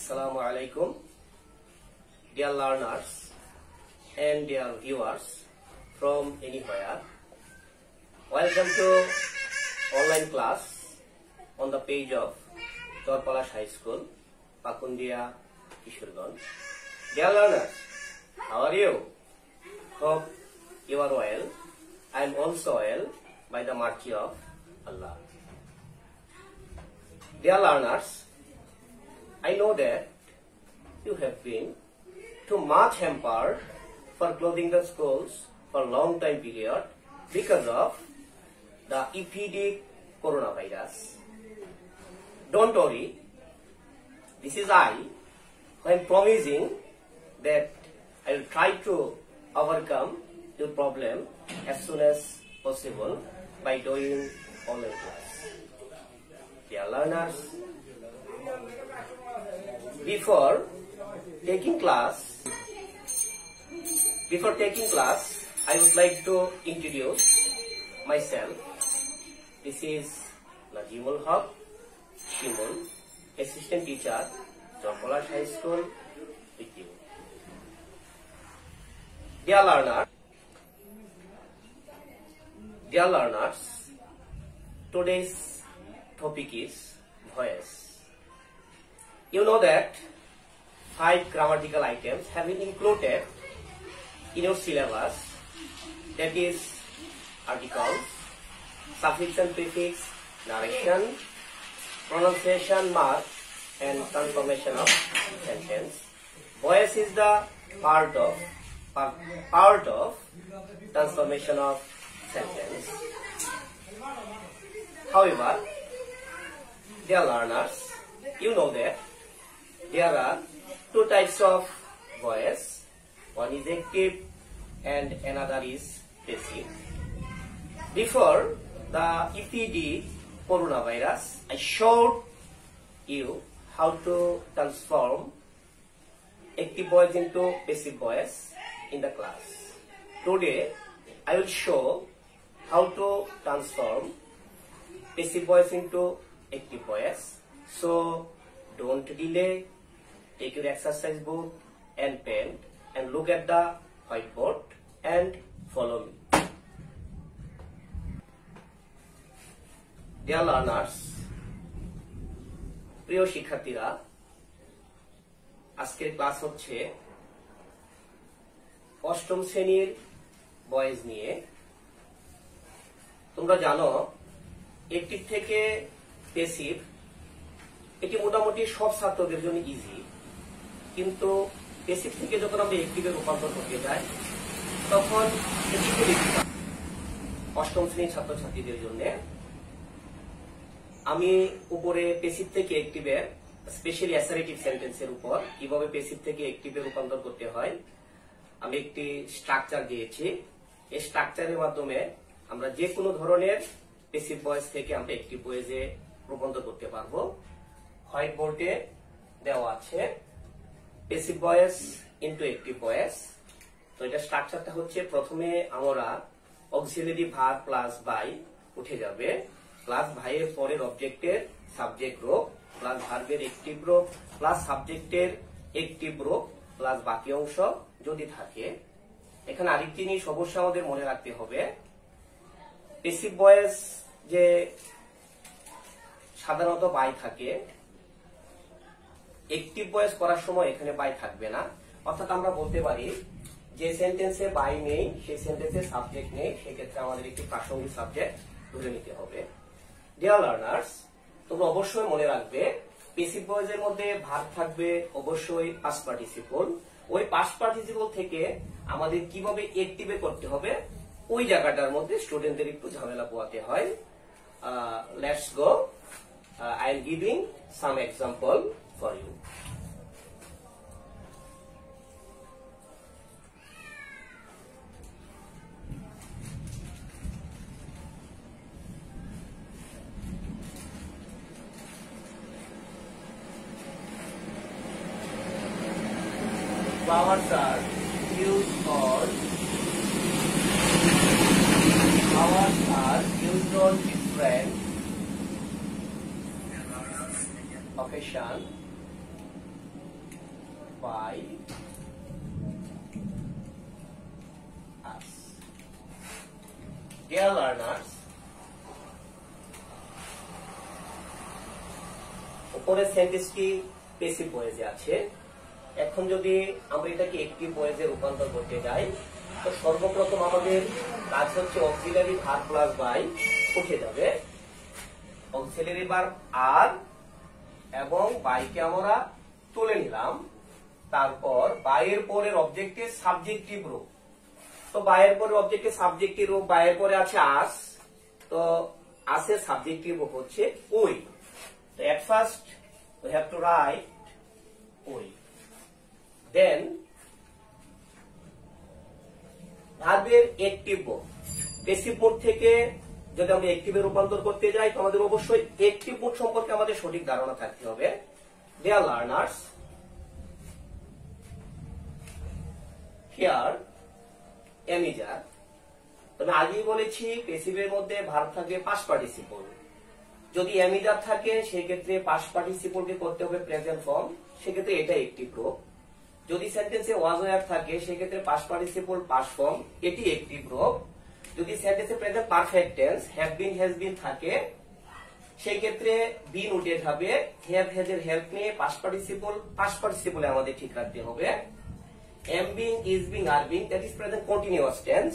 Assalamu alaikum, dear learners and dear viewers from anywhere. Welcome to online class on the page of Torpalash High School, Pakundia, Kishorganj. Dear learners, how are you? Hope you are well. I am also well by the mercy of Allah. Dear learners, I know that you have been too much hampered for closing the schools for a long time period because of the epidemic coronavirus. Don't worry, this is I who am promising that I will try to overcome your problem as soon as possible by doing online class. Dear learners, before taking class, I would like to introduce myself. This is Najimul Haq Shimul, Assistant Teacher, Torpalash High School, with you. Dear learners, today's topic is voice. You know that 5 grammatical items have been included in your syllabus, that is articles, suffix and prefix, narration, pronunciation mark and transformation of sentence. Voice is the part of transformation of sentence. However, dear learners, you know that there are 2 types of voice. One is active and another is passive. Before the epidemic coronavirus, I showed you how to transform active voice into passive voice in the class. Today, I will show how to transform passive voice into active voice. So, don't delay. Take your exercise book and pen and look at the whiteboard and follow me. Dear learners, প্রিয় শিক্ষার্থীরা, আজকের class হচ্ছে 8ম শ্রেণীর boys নিয়ে। তোমরা জানো active থেকে passive এটি মোটামুটি সব ছাত্রদের জন্য ইজি, কিন্তু প্যাসিভ থেকে যখন আমরা অ্যাক্টিভে রূপান্তর করতে যাই তখন এটি খুব ডিফিকাল্ট 8ম শ্রেণীর ছাত্রছাত্রীদের জন্য। আমি উপরে প্যাসিভ থেকে অ্যাক্টিভের স্পেশালি অ্যাসারেটিভ সেন্টেন্সের উপর কিভাবে প্যাসিভ থেকে অ্যাক্টিভে রূপান্তর করতে হয় আমি একটি স্ট্রাকচার দিয়েছি। এই স্ট্রাকচারের মাধ্যমে আমরা যে কোনো ধরনের প্যাসিভ ভয়েস থেকে আমরা অ্যাক্টিভ ভয়েসে রূপান্তর করতে পারবো। হোয়াইট বোর্ডে দেওয়া আছে passive voice into active voice. তো এটা স্ট্রাকচারটা হচ্ছে, প্রথমে আমরা অক্সিলারি ভার্ব প্লাস বাই উঠে যাবে, প্লাস ভাইয়ের পরের অবজেক্টের সাবজেক্ট রূপ প্লাস ভার্বের অ্যাক্টিভ রূপ প্লাস সাবজেক্টের অ্যাক্টিভ রূপ প্লাস বাকি অংশ যদি থাকে। এখানে আরেকটি জিনিস অবশ্যই আমাদের মনে রাখতে হবে, প্যাসিভ ভয়েস যে সাধারণত বাই থাকে, অ্যাক্টিভ ভয়েস করার সময় এখানে বাই থাকবে না। অর্থাৎ আমরা বলতে পারি যে সেন্টেন্সে বাই নেই সেই সেন্টেন্সে সাবজেক্ট নেই, সেক্ষেত্রে আমাদের একটি প্রাসঙ্গিক সাবজেক্ট ধরে নিতে হবে। ডিয়ার লার্নার্স, তোমরা অবশ্যই মনে রাখবে প্যাসিভ ভয়েসের মধ্যে ভার্ব থাকবে অবশ্যই পাস্ট পার্টিসিপল। ওই পাস্ট পার্টিসিপল থেকে আমাদের কিভাবে অ্যাক্টিভে করতে হবে ওই জায়গাটার মধ্যে স্টুডেন্টদের একটু ঝামেলা পোয়াতে হয়। Let's go, I am giving some example for you. Flowers are used on different occasion by us. Dear learners, উপরের সেন্টেন্সটি প্যাসিভ ভয়েসে আছে। এখন যদি আমরা এটাকে অ্যাক্টিভ ভয়েসে রূপান্তর করতে যাই, তো সর্বপ্রথম আমাদের কাজ হচ্ছে অক্সিলারি ভার্ব প্লাস বাই উঠে যাবে। অক্সিলারি ভার্ব আর এবং বাইকে আমরা তুলে নিলাম। তারপর বাইয়ের পরের অবজেক্টের সাবজেক্টিভ রূপ। তো বাইয়ের পরের অবজেক্টের সাবজেক্টিভ রূপ, বাইয়ের পরে আছে আস, তো আসের সাবজেক্টিভ রূপ হচ্ছে উই। তো at first we have to write we. Then ভার্বের অ্যাক্টিভ মোড, প্যাসিভ মোড থেকে যদি আমরা অ্যাক্টিভে রূপান্তর করতে যাই, তো আমাদের অবশ্যই অ্যাক্টিভ মোড সম্পর্কে আমাদের সঠিক ধারণা থাকতে হবে। Dear learners, here এমিজার, তবে আগেই বলেছি প্যাসিভের মধ্যে ভার্ব থাকবে পাস্ট পার্টিসিপল। যদি এমিজার থাকে সেক্ষেত্রে পাস্ট পার্টিসিপলকে করতে হবে প্রেজেন্ট ফর্ম, সেক্ষেত্রে এটা অ্যাক্টিভ রূপ। যদি সেন্টেন্সে ওয়াজ ওয়্যার থাকে সেক্ষেত্রে পাস্ট পার্টিসিপল পাস্ট ফর্ম, এটি অ্যাক্টিভ রূপ। যদি সেন্টেন্সে present perfect tense have been has been থাকে সেই ক্ষেত্রে বিন উঠে যাবে। হ্যাভ হ্যাজ এর হেল্প নিয়ে পাস্ট পার্টিসিপলে আমাদের ঠিক রাখতে হবে। Am being, is being, are being, that is present continuous tense.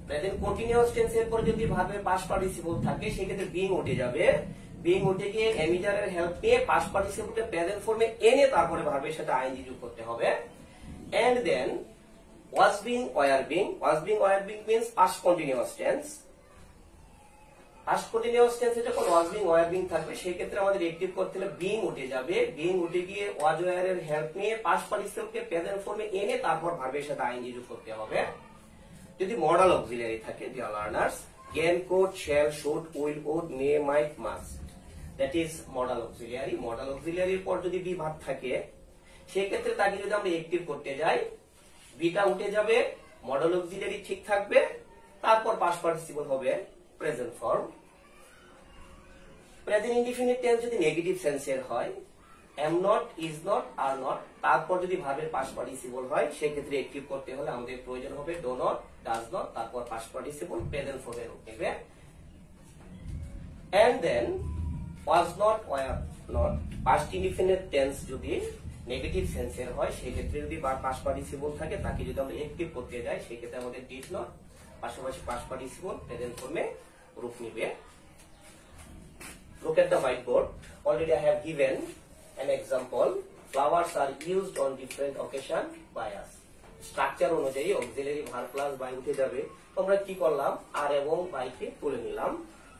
Present continuous tense এর পরে যদি ভার্বের পাস্ট পার্টিসিপল থাকে সেক্ষেত্রে বিং উঠে যাবে। বিং উঠে গিয়ে এমিজারের হেল্প নিয়ে পাস্ট পার্টিসিপলকে প্রেজেন্ট ফর্মে এনে তারপরে ভার্বের সাথে আইএনজি যোগ করতে হবে। And then was being, were being, was being, were being means past continuous tense. Past continuous tense এ যখন was being, were being থাকবে সেই ক্ষেত্রে আমাদের অ্যাক্টিভ করতে হলে being উঠে যাবে। being উঠে গিয়ে was, were এর হেল্প নিয়ে পাস্ট পার্টিসিপলকে প্রেজেন্ট ফর্মে এনে তারপর ভার্বের সাথে আইএনজি যোগ করতে হবে। যদি মডাল অক্সিলারি থাকে, dear learners, can, could, shall, should, will, would, may, might, must, that is modal auxiliary. Modal অক্সিলারির পর যদি বি ভার্ব থাকে সেই ক্ষেত্রে তাকে যদি আমরা অ্যাক্টিভ করতে যাই, বিটা উঠে যাবে, মডাল অক্সিলারি ঠিক থাকবে, তারপর পাস্ট পার্টিসিপল হবে present form. Present indefinite tense যদি নেগেটিভ সেন্সের হয়, am not, is not, are not, তারপর যদি ভার্বের পাস্ট পার্টিসিপল হয় সেই ক্ষেত্রে অ্যাক্টিভ করতে হলে আমাদের প্রয়োজন হবে ডো নট, ডাজ নট, তারপর পাস্ট পার্টিসিপল প্রেজেন্ট ফর্মে রূপ নেবে। And then was not, were not, past indefinite tense যদি নেগেটিভ সেন্সের হয় সেই ক্ষেত্রে যদি পাস্ট পার্টিসিপল থাকে তাকে যদি আমরা অ্যাক্টিভ করতে যাই সেই ক্ষেত্রে আমাদের ডিড নট পাশাপাশি পাস্ট পার্টিসিপল প্রেজেন্ট ফর্মে রূপ নেবে। Look at the whiteboard. Already I have given an example. Flowers are used on different occasion by us. Structure অনুযায়ী অক্সিলারি ভার্ব প্লাস বাই উঠে যাবে। আমরা কি করলাম, আর এবং বাইকে তুলে নিলাম।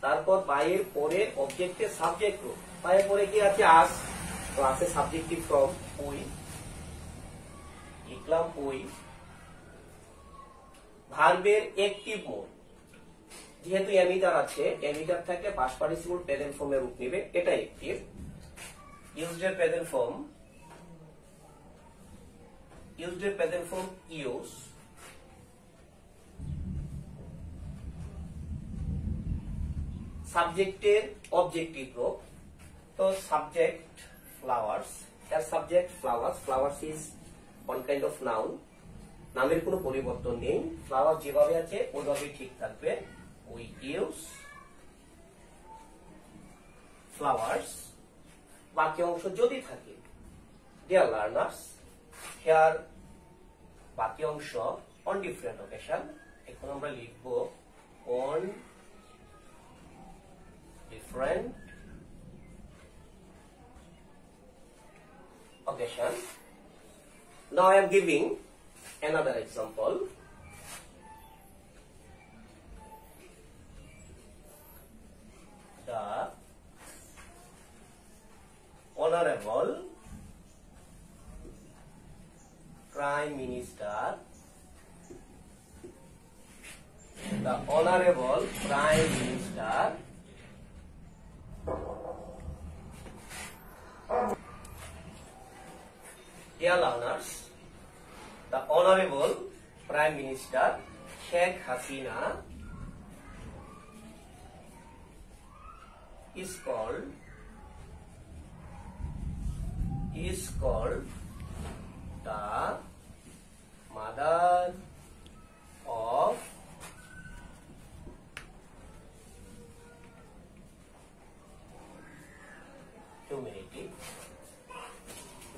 তারপর বাইয়ের পরে অবজেক্টের সাবজেক্ট রূপ, বাইয়ের পরে কি আছে আস, তো আসে সাবজেক্টিভ ফ্রম উই, লিখলাম উই। ভার্বের অ্যাক্টিভ মোড, যেহেতু এমিটার আছে, এমিটার থাকলে পাস্ট পার্টিসিপল প্রেজেন্ট ফর্মে রূপ নেবে, এটা অ্যাক্টিভ। ইউজড এর প্রেজেন্ট ফর্ম, ইউজড এর প্রেজেন্ট ফর্ম ইউজ। সাবজেক্টের অবজেক্টিভ রূপ, তো subject flowers, as subject flowers, flowers is one kind of noun, নামের কোনো পরিবর্তন নেই, ফ্লাওয়ার যেভাবে আছে ওইভাবেই ঠিক থাকবে। we use flowers, বাকি অংশ যদি থাকে, dear learners, here বাকি অংশ on different occasion, এখন আমরা লিখব on different occasion. Now I am giving another example. The Honorable Prime Minister, the Honorable Prime Minister Dear learners, the Honorable Prime Minister Sheikh Hasina is called the mother of humanity.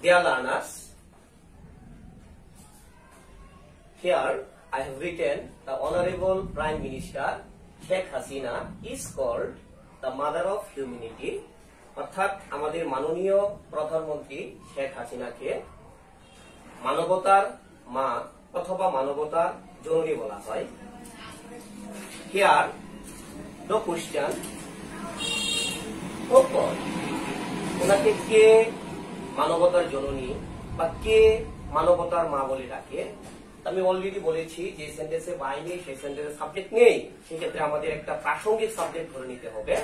Dear learners, here I have written the Honorable Prime Minister Sheikh Hasina is called the mother of humanity. অর্থাৎ আমাদের মাননীয় প্রধানমন্ত্রী শেখ হাসিনাকে মানবতার মা অথবা মানবতার জননী বলা হয়। Here the question, ওনাকে কে মানবতার জননী বা কে মানবতার মা বলে ডাকে? আমি অলরেডি বলেছি যে সেন্টেন্সে বাই নেই, সেই সেন্টেন্সে সাবজেক্ট নেই, সেক্ষেত্রে আমাদের একটা প্রাসঙ্গিক সাবজেক্ট ধরে নিতে হবে।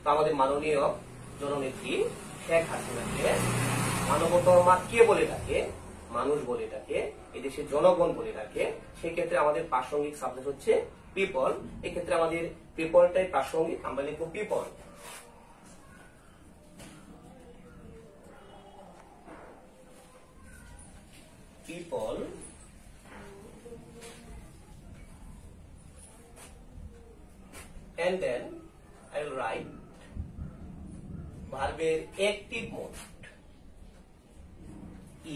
তো আমাদের মাননীয় জননেত্রী শেখ হাসিনাকে মানবতার মা কে বলে ডাকে? মানুষ বলে ডাকে, এদেশের জনগণ বলে ডাকে। সেক্ষেত্রে আমাদের প্রাসঙ্গিক সাবজেক্ট হচ্ছে পিপল। এক্ষেত্রে আমাদের পিপলটাই প্রাসঙ্গিক, আমরা লিখবো people. People and then I will write ভার্বের অ্যাক্টিভ মোড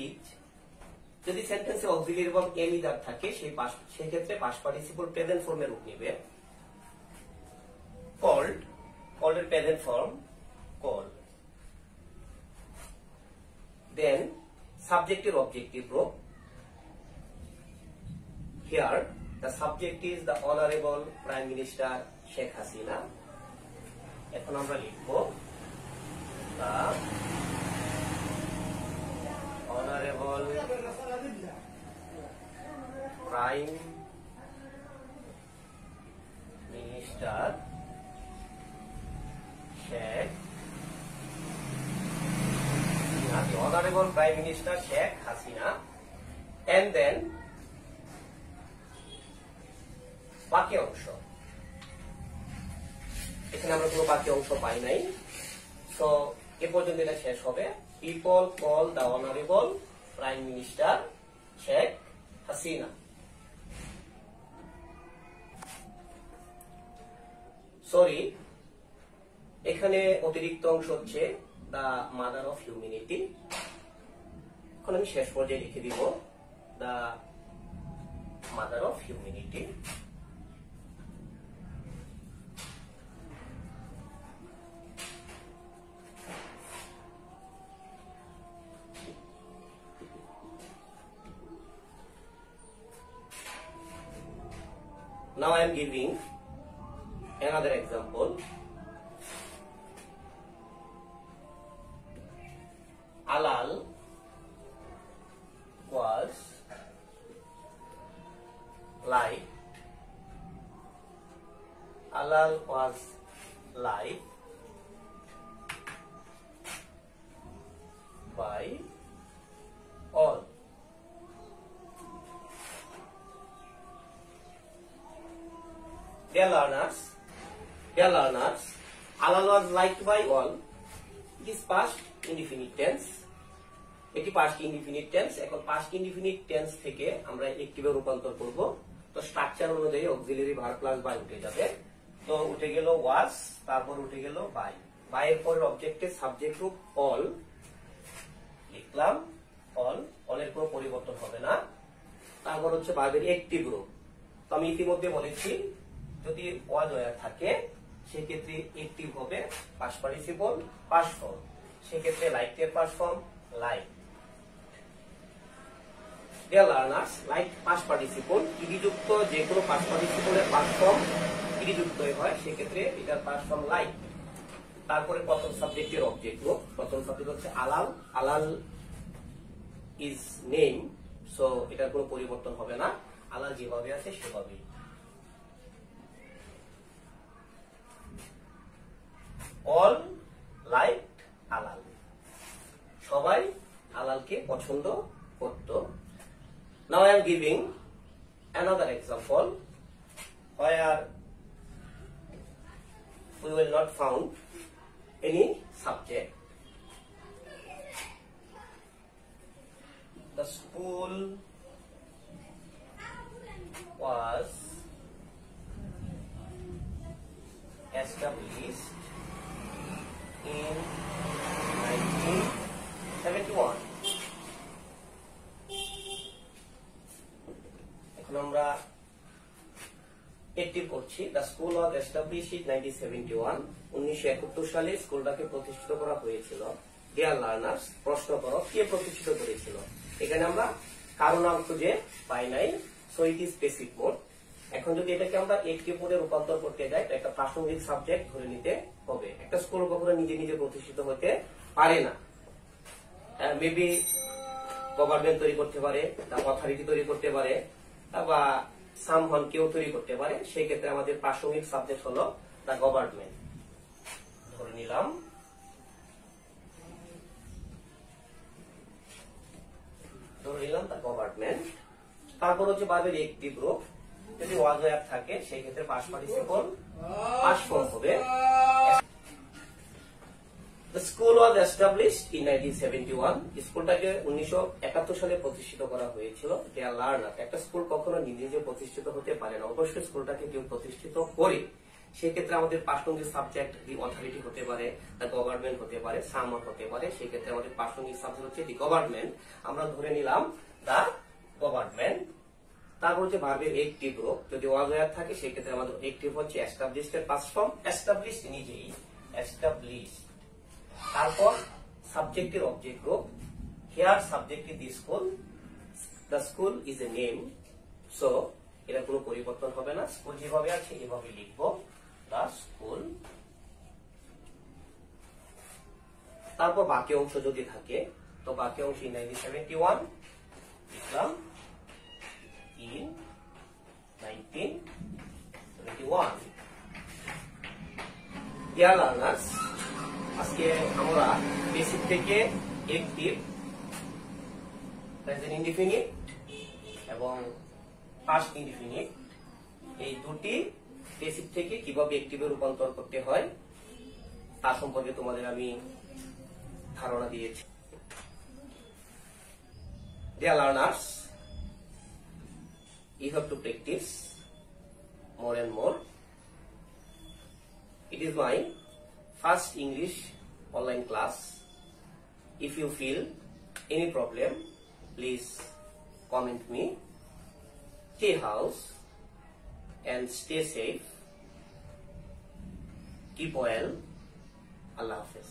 ইজ। যদি সেন্টেন্সে অক্সিলিয়ারি এবং এনি দ্যাট থাকে সেই ক্ষেত্রে পাস্ট পার্টিসিপল প্রেজেন্ট ফর্মে রূপ নেবে। কল্ড, কল্ডের প্রেজেন্ট ফর্ম কল। দেন সাবজেক্টের অবজেক্টিভ রূপ। Here the subject is the Honorable Prime Minister Sheikh Hasina. এখন আমরা লিখব the Honorable Prime Minister Sheikh Hasina, the Honorable Prime Minister Sheikh Hasina, and then বাকি অংশ। এখানে আমরা কোনো বাকি অংশ পাই নাই, সো এ পর্যন্ত এটা শেষ হবে। People call the honourable prime minister Sheikh Hasina. Sorry, এখানে অতিরিক্ত অংশ হচ্ছে দ্য মাদার অফ হিউম্যানিটি। এখন আমি শেষ পর্যায়ে লিখে দিব the mother of humanity. Now I am giving another example. Alal was light. Alal was light by all. Dear learners, Alal was liked by all. It is past indefinite tense. এটি past indefinite tense। এখন past indefinite tense থেকে আমরা অ্যাক্টিভে রূপান্তর করব। তো structure অনুযায়ী auxiliary verb plus by উঠে যাবে। তো উঠে গেল was, তারপর উঠে গেল by। by এর পরে অবজেক্টের সাবজেক্ট রূপ all লিখলাম, all, all এর কোনো পরিবর্তন হবে না। তারপর হচ্ছে ভার্বের অ্যাক্টিভ রূপ। তো আমি ইতিমধ্যে বলেছি যদি was ওয়্যার থাকে সেক্ষেত্রে অ্যাক্টিভ হবে পাস্ট পার্টিসিপল পাস্ট ফর্ম। সেক্ষেত্রে লাইক এর past form like. Dear learners, like past participle ইডিযুক্ত যে কোনো পাস্ট পার্টিসিপলের পাস্ট ফর্ম ইডিযুক্ত হয়, সেক্ষেত্রে এটার পাস্ট ফর্ম লাইক। তারপরে প্রথম সাবজেক্টের অবজেক্ট রূপ। প্রথম সাবজেক্ট হচ্ছে আলাল। আলাল ইজ নেম, সো এটার কোনো পরিবর্তন হবে না, আলাল যেভাবে আছে সেভাবেই। অল লাইক আলাল, সবাই আলালকে পছন্দ করত। Now I am giving another example where we will not found any subject. The school school was established in 1971. এখন আমরা একটিভ করছি। The school was established in 1971। 1971 সালে স্কুলটাকে প্রতিষ্ঠিত করা হয়েছিল। ডিয়ার লার্নার্স, প্রশ্ন করো কে প্রতিষ্ঠিত করেছিল। এখানে আমরা কারো নাম খুঁজে পাই নাই, so it is basic mode. এখন যদি এটাকে আমরা একটিভ মোডে রূপান্তর করতে যাই, তো একটা প্রাসঙ্গিক সাবজেক্ট ধরে নিতে হবে। একটা স্কুল কখনো নিজে নিজে প্রতিষ্ঠিত হতে পারে না। মেবি গভর্নমেন্ট তৈরি করতে পারে, অথরিটি তৈরি করতে পারে, বা সামওয়ান কেউ তৈরি করতে পারে। সেই ক্ষেত্রে আমাদের প্রাসঙ্গিক সাবজেক্ট হলো দ্য গভর্নমেন্ট। ধরে নিলাম দ্য গভর্নমেন্ট। তারপর হচ্ছে ভার্বের একটিভ রূপ। যদি ওয়াজ ওয়্যার থাকে সেই ক্ষেত্রে পাস্ট পার্টিসিপল পাস্ট ফর্ম হবে। The school was established in 1971. স্কুলটাকে 1971 সালে প্রতিষ্ঠিত করা হয়েছিল। Dear learner, একটা স্কুল কখনো নিজে নিজে প্রতিষ্ঠিত হতে পারে না, অবশ্যই স্কুলটাকে কেউ প্রতিষ্ঠিত করে। সেক্ষেত্রে আমাদের প্রাসঙ্গিক সাবজেক্ট দি অথরিটি হতে পারে, দ্য গভর্নমেন্ট হতে পারে, সামওয়ান হতে পারে। সেই ক্ষেত্রে আমাদের প্রাসঙ্গিক সাবজেক্ট হচ্ছে দি গভর্নমেন্ট। আমরা ধরে নিলাম দ্য গভর্নমেন্ট। তারপর হচ্ছে ভার্বের একটিভ রূপ। যদি ওয়াজ ওয়্যার থাকে সেই ক্ষেত্রে আমাদের একটিভ হচ্ছে এস্টাবলিশড এর পাস্ট ফর্ম। এস্টাবলিশড নিজেই এস্টাবলিশ। তারপর সাবজেক্টের object group. Here subject is the school, the school is a name, so এটা কোনো পরিবর্তন হবে না। স্কুল যেভাবে আছে এভাবে লিখবো, দ্য স্কুল। তারপর বাকি অংশ যদি থাকে, তো বাকি অংশ 1971 লিখলাম, in 1971। ডিয়ার লার্নার্স, আজকে আমরা বেসিক থেকে একটিভ, প্রেজেন্ট ইনডিফিনিট এবং পাস্ট ইনডিফিনিট, এই দুটি বেসিক থেকে কিভাবে একটিভে রূপান্তর করতে হয় তা সম্পর্কে তোমাদের আমি ধারণা দিয়েছি। Dear learners, you have to practice more and more. It is my first English online class. If you feel any problem, please comment me. Stay house and stay safe. Keep well. Allah Hafiz.